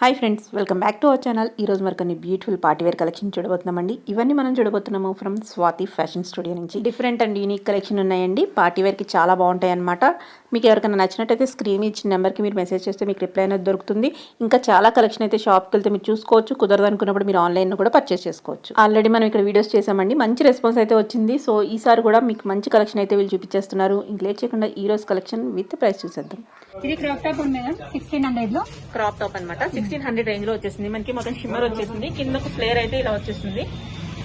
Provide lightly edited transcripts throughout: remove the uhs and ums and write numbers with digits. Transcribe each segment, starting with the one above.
Hi friends, welcome back to our channel. ఈరోజు మరి కొన్ని బ్యూటిఫుల్ పార్టీ వేర్ కలెక్షన్ చూడబోతున్నామండి. ఇవన్నీ మనం చూడబోతున్నాము ఫ్రమ్ స్వాతి ఫ్యాషన్ స్టూడియో నుంచి. డిఫరెంట్ అండ్ యూనిక్ కలెక్షన్ ఉన్నాయండి. పార్టీ వేర్కి చాలా బాగుంటాయి అనమాట. మీకు ఎవరికైనా నచ్చినట్టయితే స్క్రీన్ ఇచ్చిన నెంబర్కి మీరు మెసేజ్ చేస్తే మీకు రిప్లై అనేది దొరుకుతుంది. ఇంకా చాలా కలెక్షన్ అయితే షాప్కి వెళ్తే మీరు చూసుకోవచ్చు. కుదరదు అనుకున్నప్పుడు మీరు ఆన్లైన్లో కూడా పర్చేస్ చేసుకోవచ్చు. ఆల్రెడీ మనం ఇక్కడ వీడియోస్ చేసామండి, మంచి రెస్పాన్స్ అయితే వచ్చింది. సో ఈసారి కూడా మీకు మంచి కలెక్షన్ అయితే వీళ్ళు చూపించేస్తున్నారు. ఇంక లేట్ చేయకుండా ఈ రోజు కలెక్షన్ విత్ ప్రైస్ చూసేద్దాం. ఇది క్రాప్ టాప్ ఉంది మేడం, 1600 లో క్రాప్ టాప్ అనమాట. 1600 రేంజ్ లో వచ్చేసింది. మనకి మొత్తం షిమ్మర్ వచ్చేసింది. కింద ఫ్లేర్ అయితే ఇలా వచ్చేసింది,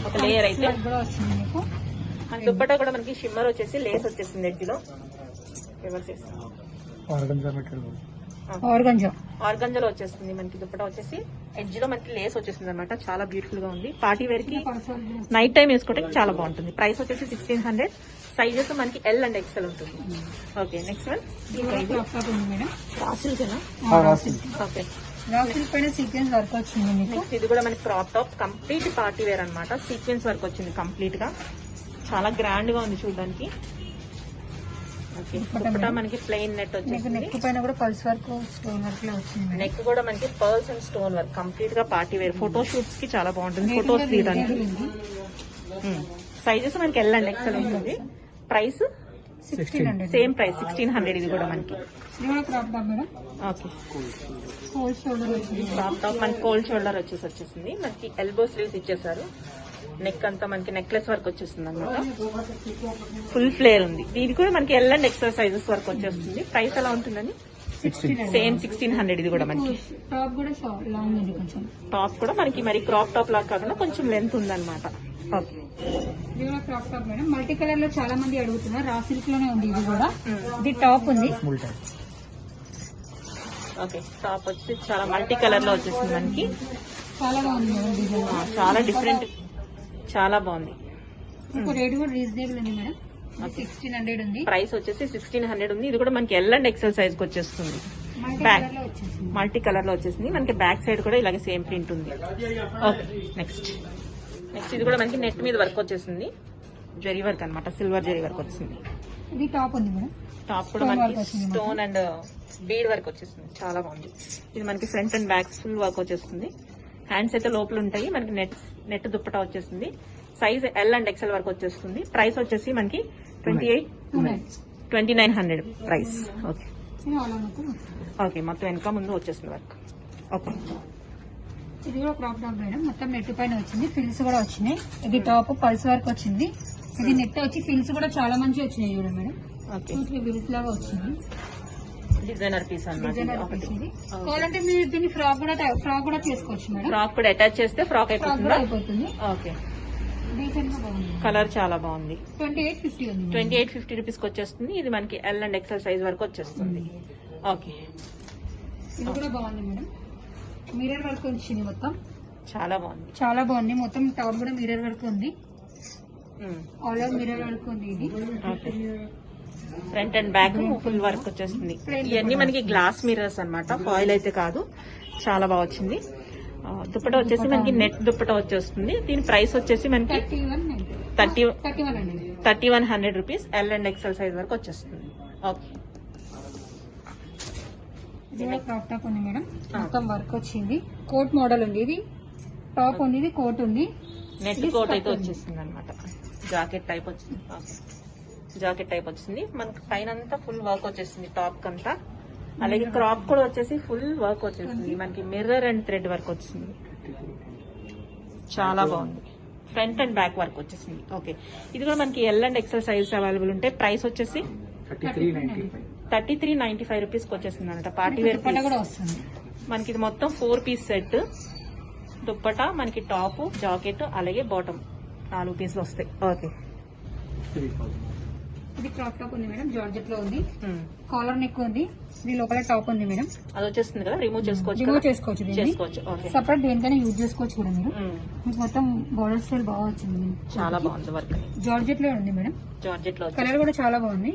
ఒక లేయర్ అయితే కూడా వస్తుంది మీకు. మన దుప్పట్టా కూడా మనకి షిమ్మర్ వచ్చేసి లేస్ వచ్చేసింది. ఎడ్జ్ లో ఆర్గంజాలో వచ్చేస్తుంది. మనకి దుప్పట్టా వచ్చేసి ఎడ్జ్ లో మనకి లేస్ వచ్చేసింది అనమాట. చాలా బ్యూటిఫుల్ గా ఉంది. పార్టీ వేర్ కి నైట్ టైం వేసుకోవడానికి చాలా బాగుంటుంది. ప్రైస్ వచ్చేసి 1600. సైజెస్ మనకి ఎల్ అండ్ ఎక్స్ఎల్ ఉంటుంది. Okay, next one okay. రాసిల్ పైన సీక్వెన్స్ వర్క్ వచ్చింది మీకు. ఇది కూడా మనకి crop top, complete party wear అనమాట. సీక్వెన్స్ వర్క్ వచ్చింది కంప్లీట్ గా. చాలా గ్రాండ్ గా ఉంది చూడడానికి. ఓకే, దుపట్టా మనకి ప్లెయిన్ నెట్ వచ్చేసింది. నెక్ పైన కూడా పల్స్ వర్క్, స్టోన్ వర్క్ లో వచ్చింది. నెక్ కూడా మనకి pearls and stone work, complete గా పార్టీ వేర్. ఫోటో షూట్స్ కి చాలా బాగుంటుంది, ఫోటోస్ తీయడానికి. సైజెస్ మనకి ఎల్ అండ్ ఎక్స్ఎల్ ఉంటుంది. ప్రైస్ 1600. Same price 1600. ఇది కూడా మనకి crop top madam. Okay, whole shoulder వచ్చింది. క్రాప్ టాప్ మనకి కోల్డ్ షోల్డర్ వచ్చేసింది. మనకి ఎల్బో స్లీవ్స్ ఇచ్చేసారు. నెక్ అంతా మనకి నెక్లెస్ వర్క్ వచ్చేస్తుంది అనమాట. ఫుల్ ఫ్లేర్ ఉంది. ఇది కూడా మనకి L and XL sizes work వచ్చేస్తుంది. ప్రైస్ ఎలా ఉంటుందని సేమ్ 1600. ఇది కూడా మనకి టాప్ కూడా లాంగ్ ఉంది కొంచెం. టాప్ కూడా మనకి మరి క్రాప్ టాప్ లాగా కాకుండా కొంచెం లెంత్ ఉంది అనమాట. ఓకే, ఇది కూడా crop top madam. Multi colour లో చాలా మంది అడుగుతున్నారు. రా సిల్క్ లోనే ఉంది ఇది కూడా. ఇది టాప్ ఉంది. ఓకే, టాప్ వచ్చి చాలా మల్టీ కలర్ లో వచ్చేసింది మనకి. చాలా బాగుంది మేడం డిజైన్. చాలా డిఫరెంట్, చాలా బాగుంది. రేట్ కూడా రీజనబుల్ ఉంది మేడం. 1600 ఉంది. ప్రైస్ వచ్చేసి 1600 ఉంది. ఇది కూడా మనకి ఎల్ అండ్ ఎక్సెల్ సైజ్ కి వచ్చేస్తుంది. బ్యాక్ మల్టీ కలర్ లో వచ్చేసింది. మనకి బ్యాక్ సైడ్ కూడా ఇలాగే సేమ్ ప్రింట్ ఉంది. ఓకే, నెక్స్ట్ ఇది కూడా మనకి నెట్ మీద వర్క్ వచ్చేసింది. జరీ వర్క్ అనమాట, సిల్వర్ జరీ వర్క్ వచ్చింది. ఇది టాప్ ఉంది మేడం. టాప్ కూడా మనకి స్టోన్ అండ్ బీడ్ వర్క్ వచ్చేస్తుంది. చాలా బాగుంది. ఇది మనకి front and back full work వచ్చేస్తుంది. హ్యాండ్స్ అయితే లోపల ఉంటాయి. మనకి నెట్ దుప్పటా వచ్చేస్తుంది. సైజ్ ఎల్ అండ్ ఎక్స్ఎల్ వరకు వచ్చేస్తుంది. ప్రైస్ వచ్చేసి మనకి 2900 ప్రైస్. ఓకే ఓకే, మొత్తం వెనక ముందు వచ్చేస్తుంది వర్క్. ఓకే, ఇది కూడా క్రాప్ టాప్ మేడం. మొత్తం నెట్ పైన వచ్చింది. ఫిల్స్ కూడా వచ్చినాయి. ఇది టాప్ పల్స్ వర్క్ వచ్చింది. ఇది నెట్ వచ్చి ఫిల్స్ కూడా చాలా మంచి వచ్చినాయి చూడండి మేడం. ఓకే, ఫిల్స్ లాగా వచ్చింది. డిజైనర్ పీస్ అన్నమాట. కావాలంటే మీరు దీన్ని ఫ్రాక్ కూడా చేసుకోవచ్చు మేడం. ఫ్రాక్ కూడా అటాచ్ చేస్తే ఫ్రాక్ అయిపోతుంది. ఓకే, డీసెంట్ గా బాగుంది. కలర్ చాలా బాగుంది. 2850 ఉంది. 2850 రూపీస్ కి వచ్చేస్తుంది. ఇది మనకి ఎల్ అండ్ ఎక్స్ఎల్ సైజ్ వరకు వచ్చేస్తుంది. ఓకే, ఇది కూడా బాగుంది మేడం. మిర్రర్ వర్క్ వచ్చింది మొత్తం. చాలా బాగుంది, చాలా బాగుంది. మొత్తం టాప్ కూడా మిర్రర్ వర్క్ ఉంది. ఆల్ ఓవర్ మిర్రర్ వర్క్ ఉంది. ఇది front and back full work వచ్చేస్తుంది. ఇవన్నీ మనకి గ్లాస్ మిర్రర్స్ అన్నమాట, ఫాయిల్ అయితే కాదు. చాలా బాగా వచ్చింది. దుప్పటా వచ్చేసి మనకి నెట్ దుప్పటా వచ్చేస్తుంది. దీని ప్రైస్ వచ్చేసి మనకి 3100 rupees. L and XL size వరకు వచ్చేస్తుంది. ఓకే, ఇది క్రాప్ టాప్ ఉంది మేడం. మొత్తం వర్క్ వచ్చింది. కోట్ మోడల్ ఉంది. ఇది టాప్ ఉంది, ఇది కోట్ ఉంది. నెట్ కోట్ అయితే వచ్చేస్తుంది అనమాట. జాకెట్ టైప్ వచ్చింది. జాకెట్ టైప్ వచ్చింది. మనకి పైన అంతా ఫుల్ వర్క్ వచ్చేసింది టాప్ కంతా. అలాగే క్రాప్ కూడా వచ్చేసి ఫుల్ వర్క్ వచ్చేసింది. మనకి మిర్రర్ అండ్ థ్రెడ్ వర్క్ వచ్చింది. చాలా బాగుంది. ఫ్రంట్ అండ్ బ్యాక్ వర్క్ వచ్చేసింది. ఓకే, ఇది కూడా మనకి L and XL size available ఉంటాయి. ప్రైస్ వచ్చేసి 3395 రూపీస్ కి వచ్చేసింది అనమాట. పార్టీ వేర్ కూడా వస్తుంది. మనకి ఇది మొత్తం 4 పీస్ సెట్. దుప్పటా మనకి టాప్, జాకెట్ అలాగే బాటమ్ 4 పీసులు వస్తాయి. ఓకే, ఇది క్రాప్ టాప్ ఉంది మేడం. జార్జెట్ లో ఉంది. కాలర్ నెక్ ఉంది. ఇది లోపల టాప్ ఉంది మేడం. అది వచ్చేస్తుంది కదా, రిమూవ్ చేసుకోవచ్చు. సపరేట్ దేనికైనా యూజ్ చేసుకోవచ్చు కూడా మీరు. మీకు మొత్తం బోర్డర్ స్టైల్ బాగా వచ్చింది. చాలా బాగుంది వర్క్. జార్జెట్ లో ఉంది మేడం. జార్జెట్ లో కలర్ కూడా చాలా బాగుంది.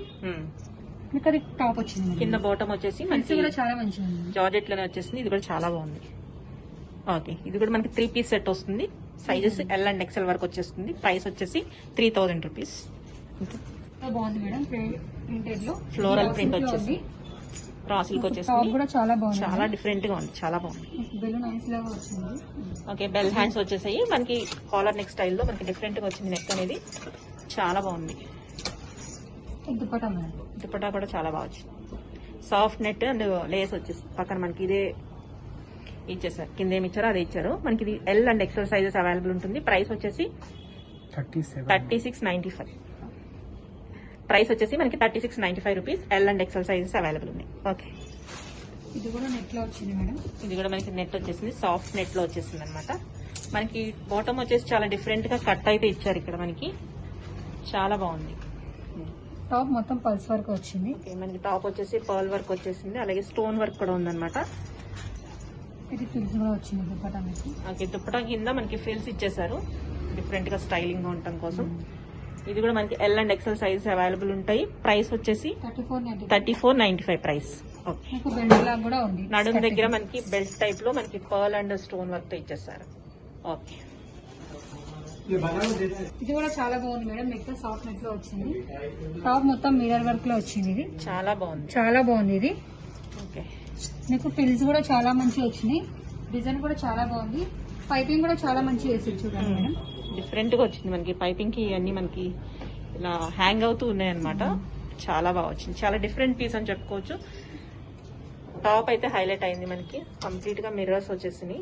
మీకు అది టాప్ వచ్చింది. కింద బాటమ్ వచ్చేసి మంచి కూడా చాలా మంచిగా ఉంది. జార్జెట్ లోనే వచ్చేసింది. ఇది కూడా చాలా బాగుంది. ఓకే, ఇది కూడా మనకి 3 పీస్ సెట్ వస్తుంది. సైజెస్ ఎల్ అండ్ ఎక్స్ఎల్ వరకు వచ్చేస్తుంది. ప్రైస్ వచ్చేసి 3000 రూపీస్. బాగుంది మేడం. ప్రింటెడ్ లో ఫ్లోరల్ ప్రింట్ వచ్చేసి రా సిల్క్ టాప్ వచ్చేసింది. కూడా చాలా బాగుంది. చాలా డిఫరెంట్ గా ఉంది, చాలా బాగుంది. బెలూన్ హ్యాండ్స్ లాగా వచ్చింది. ఓకే, బెల్ హ్యాండ్స్ వచ్చేసాయి మనకి. కాలర్ నెక్ స్టైల్లో మనకి డిఫరెంట్ గా వచ్చింది నెక్ అనేది, చాలా బాగుంది. దుపట్టా మేడం. దుపట్టా కూడా చాలా బాగా వచ్చింది. సాఫ్ట్ నెట్ అండ్ లేస్ వచ్చేసి పక్కన మనకి ఇదే ఇచ్చేసారు, కింద ఏమి ఇచ్చారో అదే ఇచ్చారు మనకి. ఇది L and XL sizes available ఉంటుంది. ప్రైస్ వచ్చేసి 3695. ప్రైస్ వచ్చేసి మనకి 3695 rupees. L and XL sizes available ఉన్నాయి. ఓకే, ఇది కూడా నెట్ లో వచ్చింది మేడం. ఇది కూడా మనకి నెట్ వచ్చేసింది, సాఫ్ట్ నెట్ లో వచ్చేసింది అనమాట. మనకి బాటమ్ వచ్చేసి చాలా డిఫరెంట్ గా కట్ అయితే ఇచ్చారు ఇక్కడ మనకి, చాలా బాగుంది. టాప్ మొత్తం పల్స్ వర్క్ వచ్చింది. ఓకే, మనకి టాప్ వచ్చేసి పర్ల్ వర్క్ వచ్చేసింది, అలాగే స్టోన్ వర్క్ కూడా ఉందన్నమాట. ఇది ఫిల్స్ కూడా వచ్చింది దుపట్టా మీకు. ఓకే, దుప్పటా కింద మనకి ఫిల్స్ ఇచ్చేసారు డిఫరెంట్ గా స్టైలింగ్ గా ఉండటం కోసం. ఇది కూడా మనకి L and XL sizes available ఉంటాయి. ప్రైస్ వచ్చేసి 3495 ప్రైస్. ఓకే, మీకు బెల్ట్ లాగా కూడా ఉంది. నడుము దగ్గర మనకి బెల్ట్ టైప్ లో మనకి పర్ల్ అండ్ స్టోన్ వర్క్ తో ఇచ్చేసారు. ఓకే, ఇది కూడా చాలా బాగుంది మేడం. నెక్ సాఫ్ట్ నెట్ లో వచ్చింది. టాప్ మొత్తం మిర్రర్ వర్క్ లో వచ్చింది. ఇది చాలా బాగుంది, చాలా బాగుంది. ఇది ఓకే, మీకు ఫిల్స్ కూడా చాలా మంచిగా వచ్చినాయి. డిజైన్ కూడా చాలా బాగుంది. పైపింగ్ కూడా చాలా మంచిగా వేసి చూడండి మేడం. డిఫరెంట్ గా వచ్చింది మనకి. పైపింగ్ కి అన్ని మనకి ఇలా హ్యాంగ్ అవుతూ ఉన్నాయి అనమాట. చాలా బాగా వచ్చింది, చాలా డిఫరెంట్ పీస్ అని చెప్పుకోవచ్చు. టాప్ అయితే హైలైట్ అయింది మనకి. కంప్లీట్ గా మిర్రర్స్ వచ్చేసినాయి.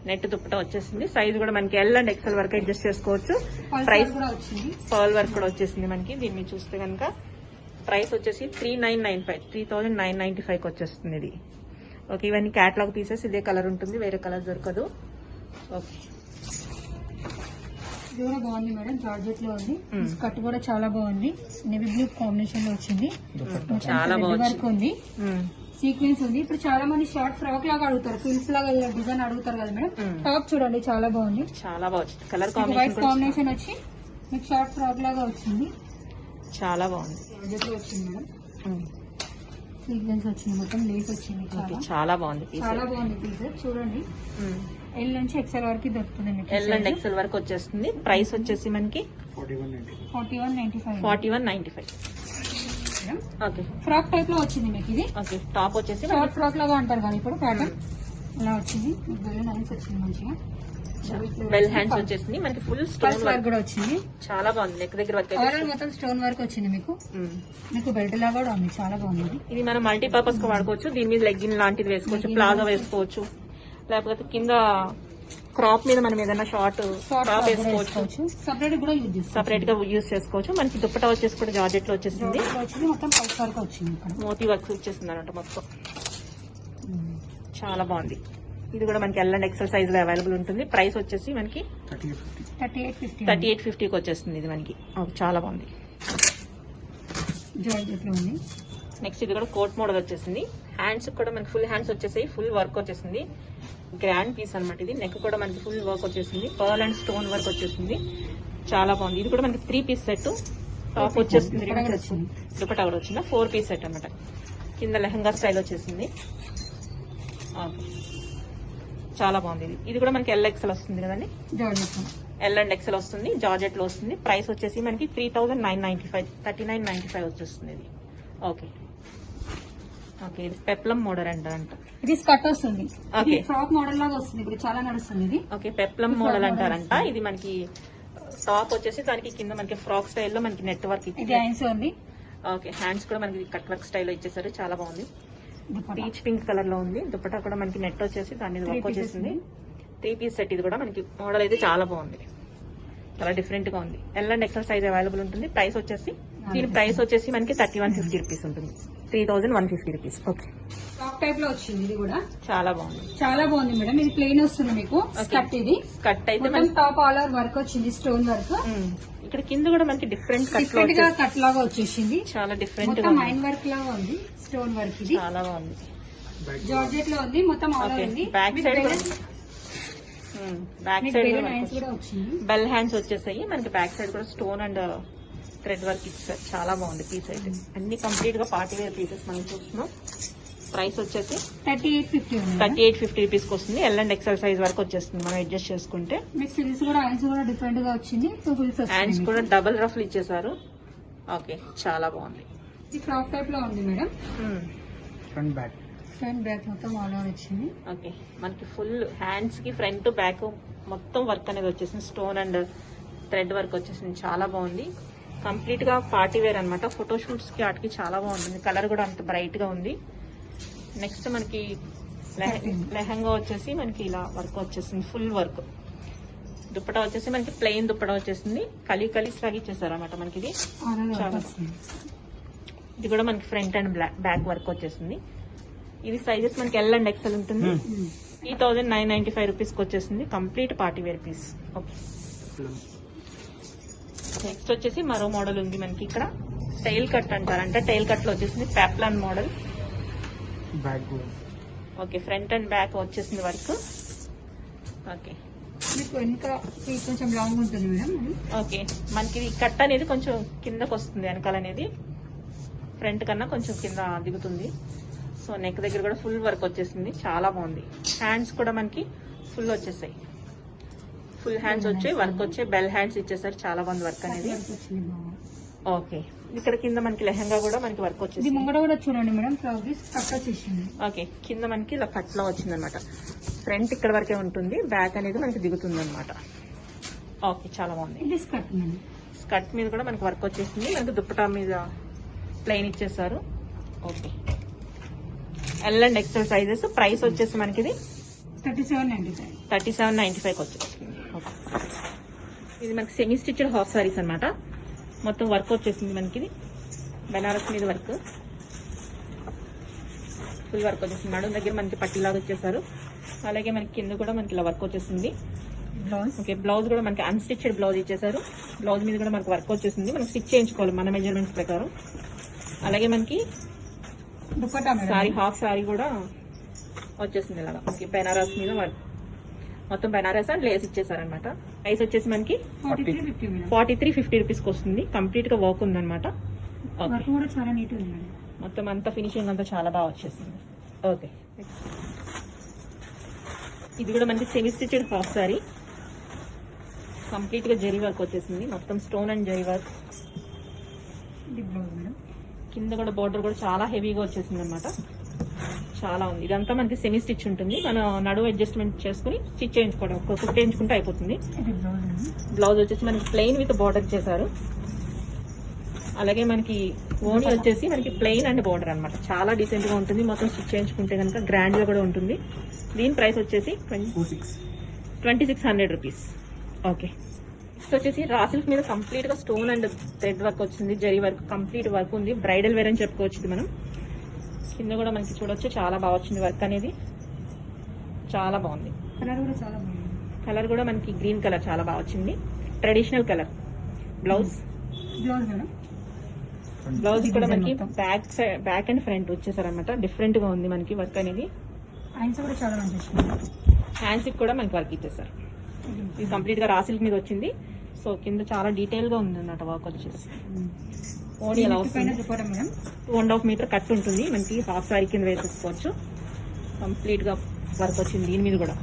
నెట్ దుప్పట వచ్చేసింది. సైజ్ కూడా మనకి ఎల్ అండ్ ఎక్సెల్ వరకు అడ్జస్ట్ చేసుకోవచ్చు. ప్రైస్ కూడా వచ్చింది. పర్ల్ వర్క్ కూడా వచ్చేసింది మనకి. దీన్ని చూస్తే కనుక ప్రైస్ వచ్చేసి 3995 కి వచ్చేస్తుంది ఇది. ఓకే, ఇవన్నీ క్యాట్లాగ్ పీసెస్. ఇదే కలర్ ఉంటుంది, వేరే కలర్ దొరకదు. ఓకే, ఇది కూడా బాగుంది మేడం. జార్జెట్ లో ఉంది. కట్ కూడా చాలా బాగుంది. నేవీ బ్లూ కాంబినేషన్ లో వచ్చింది. చాలా బాగుంది. వర్క్ ఉంది, సీక్వెన్స్ ఉంది. ఇప్పుడు చాలా మంది షార్ట్ ఫ్రాక్ లాగా అడుగుతారు, ఫిల్స్ లాగా డిజైన్ అడుగుతారు కదా మేడం. టాప్ చూడండి చాలా బాగుంది. చాలా బాగుంది. కలర్ వైట్ కాంబినేషన్ వచ్చి మీకు షార్ట్ ఫ్రాక్ లాగా వచ్చింది. చాలా బాగుంది. జార్జెట్ లో వచ్చింది మేడం. సీక్వెన్స్ వచ్చింది, మొత్తం లేస్ వచ్చింది. చాలా బాగుంది పీస్. చాలా బాగుంది పీస్. చూడండి, ఎల్ నుంచి ఎక్సెల్ వరకు దొరుకుతుంది మీకు. ఎల్ అండ్ ఎక్సెల్ వరకు వచ్చేస్తుంది. ప్రైస్ వచ్చేసి మనకి 4195. ఓకే, ఫ్రాక్ టైప్ లో వచ్చింది మీకు ఇది. ఓకే, టాప్ వచ్చేసి షార్ట్ ఫ్రాక్ లాగా అంటారు కదా ఇప్పుడు ప్యాటర్న్ ఇలా వచ్చింది. మీకు బెలూన్ హ్యాండ్స్ వచ్చింది మంచిగా. బెల్ హ్యాండ్స్ వచ్చేసింది మనకి. ఫుల్ స్టోన్ వర్క్ వర్క్ కూడా వచ్చింది. చాలా బాగుంది. నెక్ దగ్గర వర్క్ ఓవరాల్ మొత్తం స్టోన్ వర్క్ వచ్చింది మీకు. మీకు బెల్ట్ లాగా కూడా ఉంది, చాలా బాగుంది. ఇది మనం మల్టీపర్పస్ గా వాడుకోవచ్చు. దీని మీద లెగ్గిన్ లాంటిది వేసుకోవచ్చు, ప్లాజో వేసుకోవచ్చు, లేకపోతే కింద క్రాప్ మీద మనం ఏదైనా షార్ట్ టాప్ వేసుకోవచ్చు. సపరేట్ కూడా యూజ్ చేసుకోవచ్చు. సపరేట్ గా యూజ్ చేసుకోవచ్చు. మనకి దుప్పటా వచ్చేసి కూడా జార్జెట్ లో వచ్చేసింది. మొత్తం పల్స్ వర్క్ వచ్చింది. మోతీ వర్క్ వచ్చేసింది అన్నమాట మొత్తం. చాలా బాగుంది. ఇది కూడా మనకి ఎల్ అండ్ ఎక్సెల్ సైజ్ లో అవైలబుల్ ఉంటుంది. ప్రైస్ వచ్చేసి మనకి 3850 కి వచ్చేస్తుంది ఇది మనకి. చాలా బాగుంది. జార్జెట్ లో ఉంది. నెక్స్ట్ ఇది కూడా కోట్ మోడల్ వచ్చేసింది. హ్యాండ్స్ కూడా మనకి ఫుల్ హ్యాండ్స్ వచ్చేసాయి, ఫుల్ వర్క్ వచ్చేసింది. గ్రాండ్ పీస్ అనమాట ఇది. నెక్ కూడా మనకి ఫుల్ వర్క్ వచ్చేసింది, పర్ల్ అండ్ స్టోన్ వర్క్ వచ్చేసింది. చాలా బాగుంది. ఇది కూడా మనకి 3 పీస్ సెట్. టాప్ వచ్చేస్తుంది, దుపట్టా కూడా వచ్చింది. 4 పీస్ సెట్ అనమాట. కింద లెహంగా స్టైల్ వచ్చేసింది. చాలా బాగుంది. ఇది కూడా మనకి ఎల్ ఎక్సెల్ వస్తుంది కదండి. ఎల్ అండ్ ఎక్సెల్ వస్తుంది, జార్జెట్ లో వస్తుంది. ప్రైస్ వచ్చేసి మనకి 3995 వచ్చేస్తుంది ఇది. ఓకే, ఓకే, ఇది పెప్లం మోడల్ అంట. ఇది స్కర్ట్ వస్తుంది. ఓకే, ఫ్రాక్ మోడల్ లాగా వస్తుంది. ఇప్పుడు చాలా నడుస్తుంది ఇది. ఓకే, పెప్లం మోడల్ అంటారంట. ఇది మనకి టాప్ వచ్చేసి దానికి కింద మనకి ఫ్రాక్ స్టైల్లో మనకి నెట్ వర్క్ ఇచ్చేసారు. ఓకే, హ్యాండ్స్ కూడా మనకి కట్ వర్క్ స్టైల్లో ఇచ్చేసారు. చాలా బాగుంది. పీచ్ పింక్ కలర్ లో ఉంది. దుపట్టా కూడా మనకి నెట్ వచ్చేసి దాని మీద వర్క్ వచ్చేసింది. 3 పీస్ సెట్. ఇది కూడా మనకి మోడల్ అయితే చాలా బాగుంది, చాలా డిఫరెంట్ గా ఉంది. L and XL size available ఉంటుంది. ప్రైస్ వచ్చేసి దీని ప్రైస్ వచ్చేసి మనకి 3150 రూపీస్ ఉంటుంది. 3150 రూపీస్. ఓకే, టాప్ టైప్ లో వచ్చింది. ఇది కూడా చాలా బాగుంది. చాలా బాగుంది మేడం. ఇది ప్లెయిన్ వస్తుంది మీకు. స్కర్ట్ ఇది కట్ అయితే టాప్ ఆల్ ఓవర్ వర్క్ వచ్చింది, స్టోన్ వర్క్. ఇక్కడ కింద కూడా మనకి డిఫరెంట్ డిఫరెంట్ గా కట్ లాగా వచ్చేసింది. చాలా డిఫరెంట్ గా మైన్ వర్క్ లాగా ఉంది, స్టోన్ వర్క్. ఇది చాలా బాగుంది. జార్జెట్ లో ఉంది, మొత్తం ఆల్ ఓవర్ ఉంది. బ్యాక్ సైడ్ కూడా వచ్చింది. బెల్ హ్యాండ్స్ వచ్చేసాయి మనకి. బ్యాక్ సైడ్ కూడా స్టోన్ అండ్ థ్రెడ్ వర్క్ ఇచ్చారు. చాలా బాగుంది పీస్ అయితే. అన్ని కంప్లీట్ గా పార్టీ వేర్ పీసెస్ మనం చూస్తున్నాం. ప్రైస్ వచ్చేసి 3850 రూపీస్ వస్తుంది. ఎల్ అండ్ ఎక్సెల్ సైజ్ వరకు వచ్చేస్తుంది మనం అడ్జస్ట్ చేసుకుంటే. హ్యాండ్స్ కూడా డిఫరెంట్ గా వచ్చింది. హ్యాండ్స్ కూడా డబుల్ రఫ్లు ఇచ్చేసారు. ఓకే, చాలా బాగుంది. ఈ ఫ్రాక్ టైప్ లో ఉంది madam. Front back front back మొత్తం ఆల్ ఓవర్ వచ్చింది. ఓకే, మనకి ఫుల్ హ్యాండ్స్ కి ఫ్రంట్ బ్యాక్ మొత్తం వర్క్ అనేది వచ్చేసింది. స్టోన్ అండ్ థ్రెడ్ వర్క్ వచ్చేసింది. చాలా బాగుంది. కంప్లీట్ గా పార్టీ వేర్ అనమాట. ఫోటోషూట్స్ కి వాటికి చాలా బాగుంటుంది. కలర్ కూడా అంత బ్రైట్ గా ఉంది. నెక్స్ట్ మనకి లెహంగా వచ్చేసి మనకి ఇలా వర్క్ వచ్చేసింది. Full work. దుప్పటా వచ్చేసి మనకి ప్లెయిన్ దుప్పటా వచ్చేసింది. కలి స్లాగ్ ఇచ్చేసారు అనమాట మనకి. ఇది ఆల్ ఓవర్ చాలా వస్తుంది. ఇది కూడా మనకి ఫ్రంట్ అండ్ బ్యాక్ వర్క్ వచ్చేసింది. ఇది సైజెస్ మనకి ఎల్ అండ్ ఎక్సెల్ ఉంటుంది. 3995 రూపీస్కి వచ్చేసింది. Complete party wear piece. Okay, next వచ్చేసి మరో మోడల్ ఉంది మనకి ఇక్కడ. టైల్ కట్ అంటారంట. టైల్ కట్ లో వచ్చేసింది peplum model. Back okay, front and back వచ్చేసింది వర్క్. ఓకే మీకు వెనుక కొంచెం లాంగ్ ఉంటుంది మేడం. ఓకే, మనకి ఇది కట్ అనేది కొంచెం కిందకు వస్తుంది. వెనకాల అనేది ఫ్రంట్ కన్నా కొంచెం కింద దిగుతుంది. సో నెక్ దగ్గర కూడా ఫుల్ వర్క్ వచ్చేసింది. చాలా బాగుంది. హ్యాండ్స్ కూడా మనకి ఫుల్ వచ్చేసాయి. ఫుల్ హ్యాండ్స్ వచ్చే వర్క్ వచ్చే బెల్ హ్యాండ్స్ ఇచ్చేసారు. చాలా బాగుంది వర్క్ అనేది. వచ్చింది బాగా. ఓకే, ఇక్కడ కింద మనకి లెహంగా కూడా మనకి వర్క్ ఇది వచ్చేసింది. ముంగడ కూడా చూడండి మేడం. ఫ్రాక్ కట్ వచ్చేసింది. ఓకే, కింద మనకి ఇలా కట్ లో వచ్చింది అనమాట. ఫ్రంట్ ఇక్కడ వరకే ఉంటుంది. బ్యాక్ అనేది మనకి దిగుతుంది అనమాట. ఓకే, చాలా బాగుంది. ఇది స్కర్ట్ మేడం. స్కర్ట్ మీద కూడా మనకి వర్క్ వచ్చేసింది. మనకి దుప్పటా మీద ప్లెయిన్ ఇచ్చేసారు. Okay, L and XL sizes. Price వచ్చేసి మనకి ఇది 37.95. 37.95 వచ్చేసింది. ఓకే, ఇది మనకి సెమీ స్టిచ్డ్ హాఫ్ సారీస్ అనమాట. మొత్తం వర్క్ వచ్చేసింది మనకి. ఇది బెనారస్ మీద వర్క్. ఫుల్ వర్క్ వచ్చేసింది. నడుం దగ్గర మనకి పట్టిలాగా వచ్చేసారు. అలాగే మనకి కింద కూడా మనకి ఇలా వర్క్ వచ్చేసింది. బ్లౌజ్. ఓకే, బ్లౌజ్ కూడా మనకి అన్స్టిచ్డ్ బ్లౌజ్ ఇచ్చేసారు. బ్లౌజ్ మీద కూడా మనకి వర్క్ వచ్చేసింది. మనం స్టిచ్ చేయించుకోవాలి మన మెజర్మెంట్స్ ప్రకారం. అలాగే మనకి dupatta madam. Sorry half sorry కూడా వచ్చేసింది ఇలాగా. ఓకే, బెనారస్ మీద వర్క్. మొత్తం బెనారస్ అండ్ లేస్ ఇచ్చేసారనమాట. ప్రైస్ వచ్చేసి మనకి 43.50 మేడం. 43.50 రూపీస్కి వస్తుంది. కంప్లీట్ గా వర్క్ ఉందన్నమాట. ఓకే, వర్క్ కూడా చాలా నీట్ ఉంది మేడం. మొత్తం అంతా ఫినిషింగ్ అంతా చాలా బాగా వచ్చేసింది. ఓకే, ఇది కూడా మనకి semi stitched half sorry. Complete గా జరీ వర్క్ వచ్చేసింది. మొత్తం స్టోన్ అండ్ జరీ వర్క్. ఇది బ్లౌజ్ మేడం. కింద కూడా బార్డర్ కూడా చాలా హెవీగా వచ్చేసింది అనమాట. చాలా ఉంది. ఇదంతా మనకి సెమీ స్టిచ్ ఉంటుంది. మన నడువు అడ్జస్ట్మెంట్ చేసుకుని స్టిచ్ చేయించుకోవడం, కుట్టేయించుకుంటే అయిపోతుంది. ఇది బ్లౌజ్ మేడం. బ్లౌజ్ వచ్చేసి మనకి ప్లెయిన్ విత్ బార్డర్ చేశారు. అలాగే మనకి ఓణి వచ్చేసి మనకి ప్లెయిన్ అండ్ బార్డర్ అనమాట. చాలా డీసెంట్ గా ఉంటుంది. మొత్తం స్టిచ్ చేయించుకుంటే కనుక గ్రాండ్ గా కూడా ఉంటుంది. దీని ప్రైస్ వచ్చేసి 2600 రూపీస్. ఓకే, నెక్స్ట్ వచ్చేసి రా సిల్క్ మీద కంప్లీట్ గా స్టోన్ అండ్ థ్రెడ్ వర్క్ వచ్చింది. జరీ వర్క్ కంప్లీట్ వర్క్ ఉంది. బ్రైడల్ వేర్ అని చెప్పుకోవచ్చు ఇది మనం. కింద కూడా మనకి చూడొచ్చు చాలా బాగా వచ్చింది వర్క్ అనేది. చాలా బాగుంది. కలర్ కూడా చాలా బాగుంది. కలర్ కూడా మనకి గ్రీన్ కలర్ చాలా బాగా వచ్చింది. Traditional colour. Blouse blouse madam. Blouse కూడా మనకి బ్యాక్ అండ్ ఫ్రంట్ వచ్చేసారనమాట. డిఫరెంట్ గా ఉంది మనకి వర్క్ అనేది. హ్యాండ్స్ కూడా చాలా మంచి వచ్చింది. హ్యాండ్స్ కి కూడా మనకి వర్క్ ఇచ్చేసారు. ఇది కంప్లీట్ గా రా సిల్క్ మీద వచ్చింది. సో కింద చాలా డీటెయిల్ గా ఉంది అన్నమాట వర్క్ వచ్చేసి. ఓన్లీ ఎలా వస్తుంది. దుపట్టా మేడం. 2.5 మీటర్ కట్ ఉంటుంది మనకి. హాఫ్ సారీ కింద వేసేసుకోవచ్చు. కంప్లీట్ గా వర్క్ వచ్చింది దీని మీద కూడా.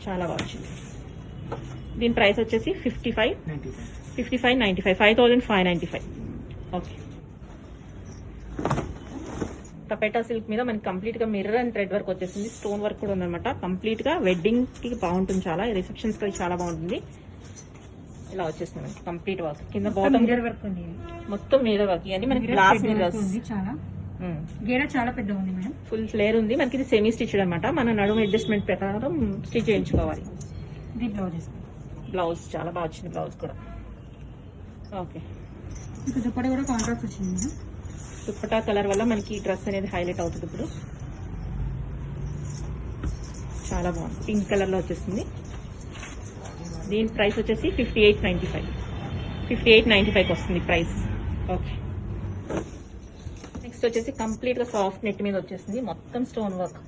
చాలా బాగా వచ్చింది. దీని ప్రైస్ వచ్చేసి 55.95 5595. ఓకే, టపేటా సిల్క్ మీద మనకి కంప్లీట్ గా మిర్రర్ అండ్ థ్రెడ్ వర్క్ వచ్చేసింది. స్టోన్ వర్క్ కూడా ఉందన్నమాట. కంప్లీట్ గా వెడ్డింగ్ కి బాగుంటుంది. చాలా రిసెప్షన్స్ కి చాలా బాగుంటుంది. ఇలా వచ్చేస్తుంది మనకి కంప్లీట్ వర్క్. కింద బాటమ్ మిర్రర్ వర్క్ ఉంది. మొత్తం మిర్రర్ వర్క్. ఇవన్నీ మనకి గ్లాస్ మిర్రర్స్. ఉంది చాలా. గేర చాలా పెద్ద ఉంది మేడం. ఫుల్ ఫ్లేర్ ఉంది మనకి. ఇది సెమీ స్టిచ్డ్ అనమాట. మన నడుము అడ్జస్ట్మెంట్ ప్రకారం స్టిచ్ చేయించుకోవాలి. ఇది బ్లౌజ్. బ్లౌజ్ చాలా బాగా వచ్చింది. బ్లౌజ్ కూడా ఓకే. ఇంకా దుపట్టా కూడా కాంట్రాస్ట్ వచ్చింది మేడం. దుప్పటా కలర్ వల్ల మనకి డ్రెస్ అనేది హైలైట్ అవుతుంది. ఇప్పుడు చాలా బాగుంది. పింక్ కలర్ లో వచ్చేసింది. దీని ప్రైస్ వచ్చేసి 58.95 వస్తుంది ప్రైస్. ఓకే, నెక్స్ట్ వచ్చేసి కంప్లీట్ గా సాఫ్ట్ నెట్ మీద వచ్చేసింది. మొత్తం స్టోన్ వర్క్.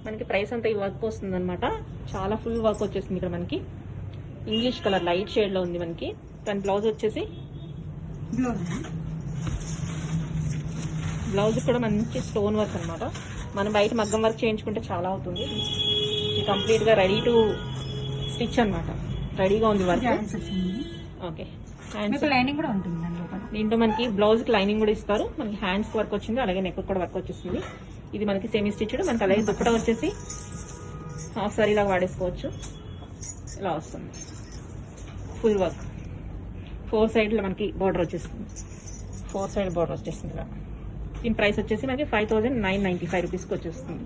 మనకి ప్రైస్ అంతా ఈ వర్క్ వస్తుంది అనమాట. చాలా ఫుల్ వర్క్ వచ్చేసింది ఇక్కడ మనకి. ఇంగ్లీష్ కలర్ లైట్ షేడ్ లో ఉంది మనకి. దాని బ్లౌజ్ వచ్చేసి బ్లౌజ్ కూడా మంచి స్టోన్ వర్క్ అనమాట. మనం బయట మగ్గం వర్క్ చేయించుకుంటే చాలా అవుతుంది. కంప్లీట్ గా రెడీ టు స్టిచ్ అనమాట. రెడీగా ఉంది వర్క్. ఓకే, హ్యాండ్స్ మీకు లైనింగ్ కూడా ఉంటుంది దాని లోపల. దీంట్లో మనకి బ్లౌజ్ కి లైనింగ్ కూడా ఇస్తారు, మనకి హ్యాండ్స్ వర్క్ వచ్చింది, అలాగే నెక్ కూడా వర్క్ వచ్చేస్తుంది. ఇది మనకి సెమీ స్టిచ్డ్, మనకి అలాగే దుప్పట వచ్చేసి హాఫ్ సారీ లాగా వాడేసుకోవచ్చు. ఇలా వస్తుంది ఫుల్ వర్క్, 4 సైడ్లో మనకి బార్డర్ వచ్చేస్తుంది, 4 సైడ్ బార్డర్ వచ్చేస్తుంది ఇలా. దీని ప్రైస్ వచ్చేసి మనకి 5995 రూపీస్కి వచ్చేస్తుంది.